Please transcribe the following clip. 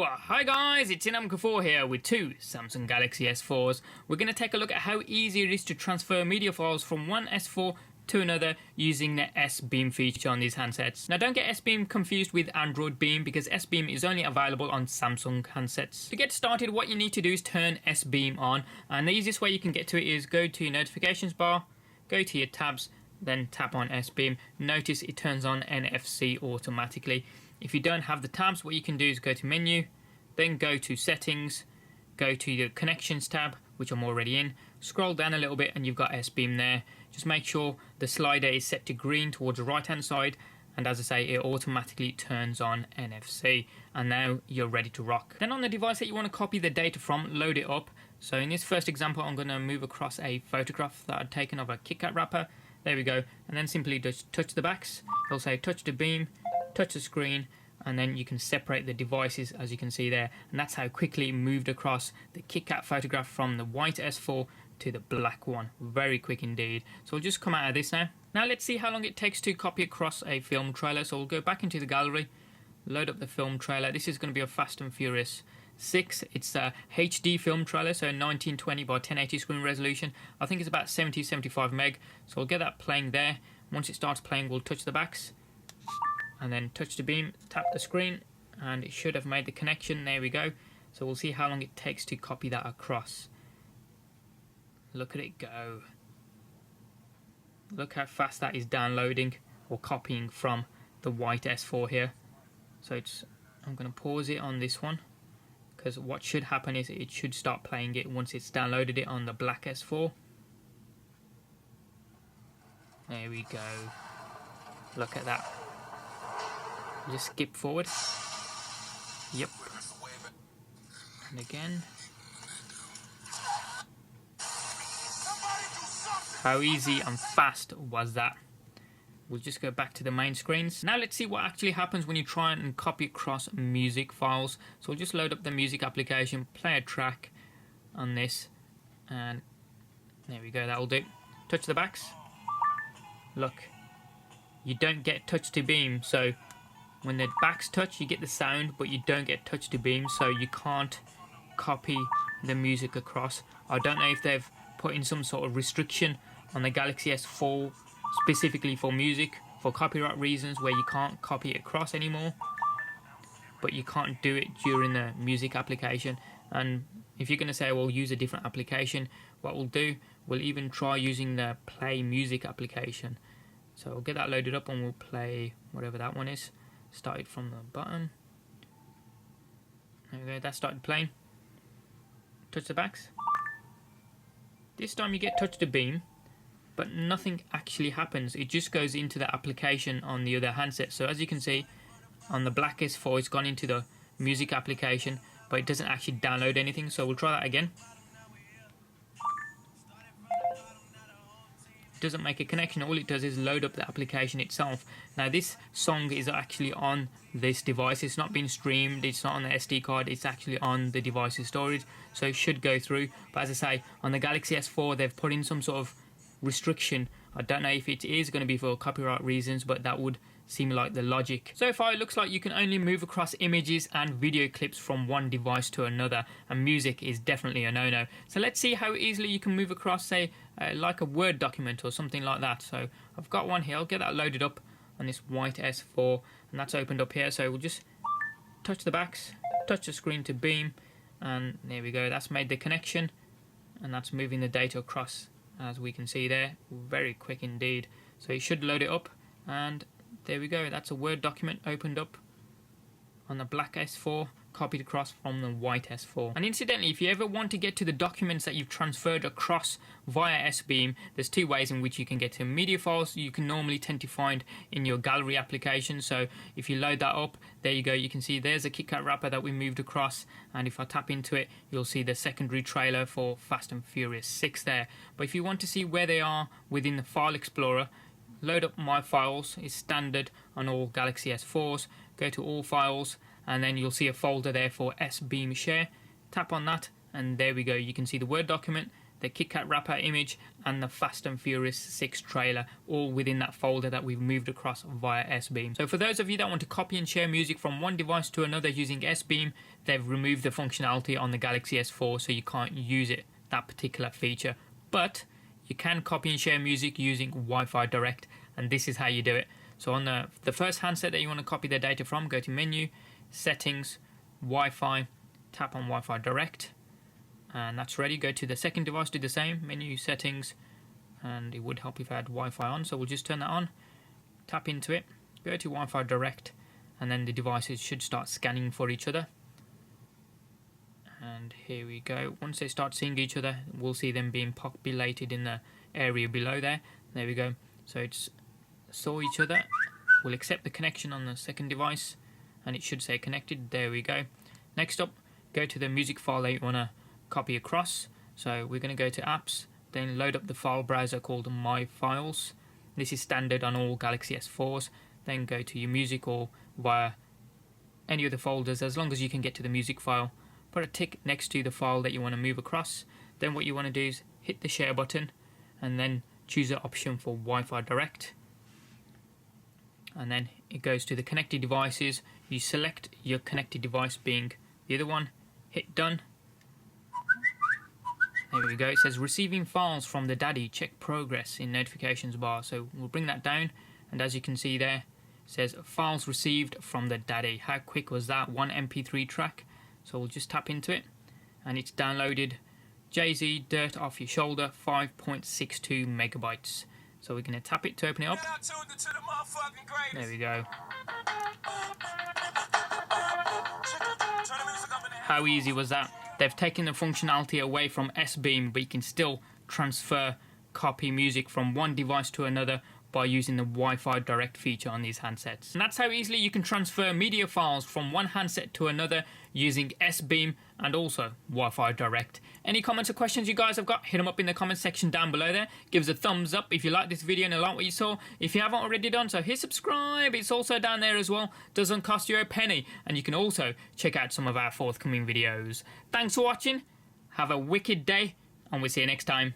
So, hi guys, it's Inam4 here with two Samsung Galaxy S4s. We're going to take a look at how easy it is to transfer media files from one S4 to another using the S-Beam feature on these handsets. Now don't get S-Beam confused with Android Beam because S-Beam is only available on Samsung handsets. To get started, what you need to do is turn S-Beam on, and the easiest way you can get to it is go to your notifications bar, go to your tabs, then tap on S-Beam. Notice it turns on NFC automatically. If you don't have the tabs, what you can do is go to menu, then go to settings, go to the connections tab, which I'm already in, scroll down a little bit and you've got S-Beam there. Just make sure the slider is set to green towards the right hand side, and as I say, it automatically turns on NFC, and now you're ready to rock. Then on the device that you want to copy the data from, load it up. So in this first example, I'm going to move across a photograph that I'd taken of a KitKat wrapper. There we go, and then simply just touch the backs. It'll say touch the beam, touch the screen, and then you can separate the devices as you can see there, and that's how quickly it moved across the KitKat photograph from the white S4 to the black one. Very quick indeed. So we'll just come out of this now. Now let's see how long it takes to copy across a film trailer. So we'll go back into the gallery, load up the film trailer. This is going to be a Fast and Furious 6. It's a HD film trailer, so 1920 by 1080 screen resolution. I think it's about 70-75 meg. So we'll get that playing there. Once it starts playing, we'll touch the backs and then touch the beam, tap the screen, and it should have made the connection. There we go. So we'll see how long it takes to copy that across. Look at it go. Look how fast that is downloading or copying from the white S4 here. So I'm going to pause it on this one, because what should happen is it should start playing it once it's downloaded it on the black S4. There we go. Look at that. Just skip forward. Yep. And again. How easy and fast was that? We'll just go back to the main screens. Now let's see what actually happens when you try and copy across music files. So we'll just load up the music application, play a track on this, and there we go, that'll do. Touch the backs. Look, you don't get touch to beam, so when the backs touch you get the sound, but you don't get touch to beam, so you can't copy the music across. I don't know if they've put in some sort of restriction on the Galaxy S4 specifically for music for copyright reasons, where you can't copy it across anymore, but you can't do it during the music application. And if you're going to say, well, use a different application, what we'll do, we'll even try using the Play Music application. So we'll get that loaded up and we'll play whatever that one is. Start it from the bottom. There we go, that started playing. Touch the backs. This time you get touch the beam, but nothing actually happens. It just goes into the application on the other handset. So as you can see, on the black S4 it's gone into the music application, but it doesn't actually download anything. So we'll try that again. Doesn't make a connection. All it does is load up the application itself. Now this song is actually on this device. It's not been streamed, it's not on the SD card, it's actually on the device's storage, so it should go through. But as I say, on the Galaxy S4 they've put in some sort of restriction. I don't know if it is going to be for copyright reasons, but that would seem like the logic. So far it looks like you can only move across images and video clips from one device to another, and music is definitely a no-no. So let's see how easily you can move across, say, like a Word document or something like that. So I've got one here. I'll get that loaded up on this white S4, and that's opened up here. So we'll just touch the backs, touch the screen to beam, and there we go. That's made the connection, and that's moving the data across, as we can see there. Very quick indeed. So it should load it up, and there we go. That's a Word document opened up on the black S4, copied across from the white S4. And incidentally, if you ever want to get to the documents that you've transferred across via S-Beam, there's two ways in which you can get to media files you can normally tend to find in your gallery application. So if you load that up, there you go, you can see there's a KitKat wrapper that we moved across, and if I tap into it, you'll see the secondary trailer for Fast and Furious 6 there. But if you want to see where they are within the File Explorer, load up My Files. Is standard on all Galaxy S4s. Go to All Files, and then you'll see a folder there for S-Beam Share. Tap on that, and there we go. You can see the Word document, the Kit Kat wrapper image, and the Fast and Furious 6 trailer, all within that folder that we've moved across via S-Beam. So for those of you that want to copy and share music from one device to another using S-Beam, they've removed the functionality on the Galaxy S4, so you can't use it, that particular feature. But you can copy and share music using Wi-Fi Direct, and this is how you do it. So on the first handset that you want to copy the data from, go to Menu, Settings, Wi-Fi, tap on Wi-Fi Direct, and that's ready. Go to the second device, do the same, Menu, Settings, and it would help if I had Wi-Fi on, so we'll just turn that on, tap into it, go to Wi-Fi Direct, and then the devices should start scanning for each other. And here we go. Once they start seeing each other, we'll see them being populated in the area below there. There we go. So it's saw each other. We'll accept the connection on the second device, and it should say connected. There we go. Next up, go to the music file that you want to copy across. So we're going to go to Apps, then load up the file browser called My Files. This is standard on all Galaxy S4s. Then go to your music or via any of the folders, as long as you can get to the music file. Put a tick next to the file that you want to move across. Then what you want to do is hit the share button and then choose the option for Wi-Fi Direct. And then it goes to the connected devices. You select your connected device being the other one, hit done. There we go. It says receiving files from the daddy, check progress in notifications bar. So we'll bring that down, and as you can see there, it says files received from the daddy. How quick was that? 1 MP3 track. So we'll just tap into it, and it's downloaded Jay-Z Dirt Off Your Shoulder 5.62 megabytes. So we're going to tap it to open it up. There we go. How easy was that? They've taken the functionality away from S-Beam, but you can still transfer, copy music from one device to another by using the Wi-Fi Direct feature on these handsets. And that's how easily you can transfer media files from one handset to another using S-Beam and also Wi-Fi Direct. Any comments or questions you guys have got, hit them up in the comment section down below there. Give us a thumbs up if you like this video and you like what you saw. If you haven't already done so, hit subscribe. It's also down there as well. Doesn't cost you a penny. And you can also check out some of our forthcoming videos. Thanks for watching. Have a wicked day, and we'll see you next time.